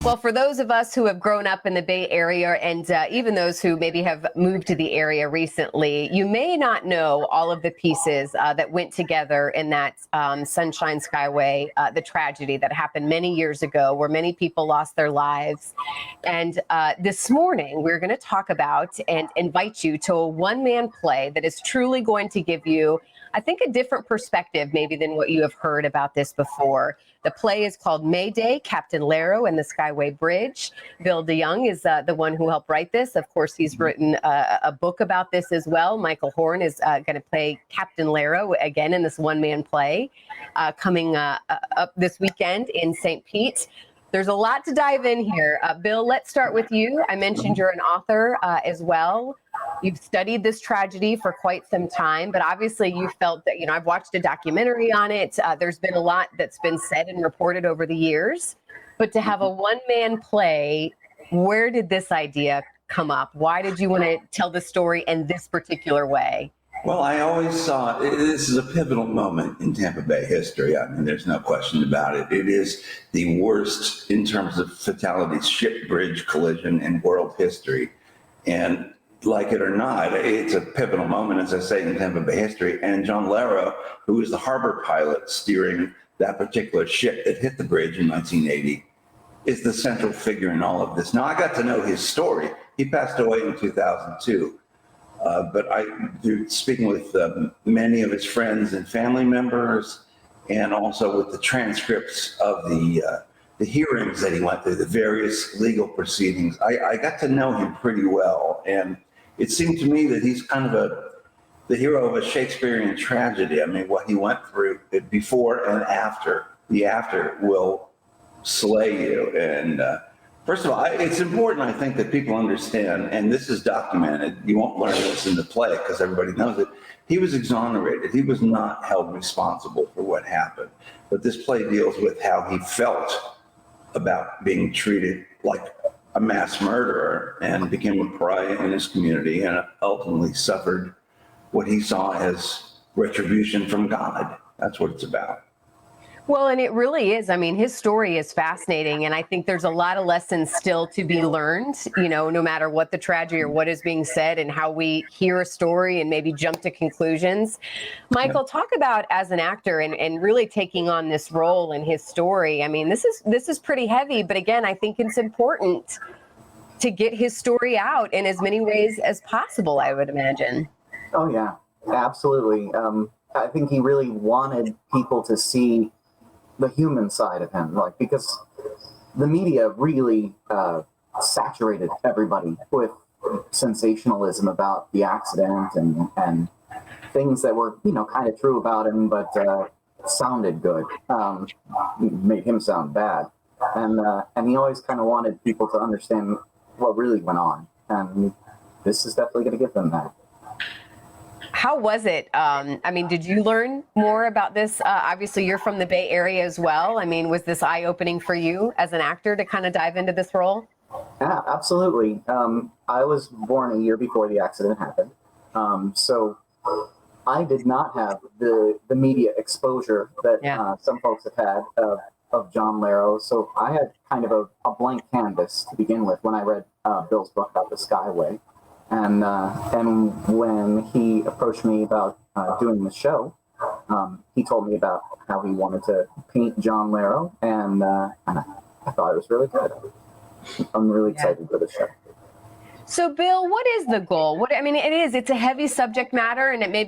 Well, for those of us who have grown up in the Bay Area and even those who maybe have moved to the area recently, you may not know all of the pieces that went together in that Sunshine Skyway, the tragedy that happened many years ago where many people lost their lives. And this morning, we're going to talk about and invite you to a one-man play that is truly going to give you, I think, a different perspective maybe than what you have heard about this before. The play is called MayDay, Captain Lerro and the Skyway Bridge. Bill DeYoung is the one who helped write this. Of course, he's written a book about this as well. Michael Horn is going to play Captain Lerro again in this one-man play coming up this weekend in St. Pete. There's a lot to dive in here. Bill, let's start with you. I mentioned you're an author as well. You've studied this tragedy for quite some time, but obviously you felt that, I've watched a documentary on it. There's been a lot that's been said and reported over the years, but to have a one-man play, where did this idea come up? Why did you want to tell the story in this particular way? Well, I always saw this is a pivotal moment in Tampa Bay history. I mean, there's no question about it. It is the worst in terms of fatalities, ship bridge collision in world history. And like it or not, it's a pivotal moment, as I say, in Tampa Bay history. And John Lerro, who was the harbor pilot steering that particular ship that hit the bridge in 1980, is the central figure in all of this. Now, I got to know his story. He passed away in 2002. But speaking with many of his friends and family members, and also with the transcripts of the hearings that he went through, the various legal proceedings, I got to know him pretty well. And it seemed to me that he's kind of the hero of a Shakespearean tragedy. I mean, what he went through before and after, the after will slay you. And first of all, it's important, I think, that people understand, and this is documented. You won't learn this in the play because everybody knows it. He was exonerated. He was not held responsible for what happened. But this play deals with how he felt about being treated like a mass murderer and became a pariah in his community and ultimately suffered what he saw as retribution from God. That's what it's about. Well, and it really is. I mean, his story is fascinating, and I think there's a lot of lessons still to be learned, no matter what the tragedy or what is being said and how we hear a story and maybe jump to conclusions. Michael, talk about as an actor and really taking on this role in his story. I mean, this is pretty heavy, but again, I think it's important to get his story out in as many ways as possible, I would imagine. Oh, yeah, absolutely. I think he really wanted people to see the human side of him, because the media really saturated everybody with sensationalism about the accident and things that were, kind of true about him, but sounded good, made him sound bad. And he always kind of wanted people to understand what really went on. And this is definitely going to give them that. How was it? I mean, did you learn more about this? Obviously, you're from the Bay Area as well. I mean, was this eye-opening for you as an actor to kind of dive into this role? Yeah, absolutely. I was born a year before the accident happened. So I did not have the media exposure that some folks have had of John Lerro. So I had kind of a blank canvas to begin with when I read Bill's book about the Skyway. And when he approached me about doing the show, he told me about how he wanted to paint John Lerro, and I thought it was really good. I'm really excited for the show. So, Bill, what is the goal? It's a heavy subject matter, and it may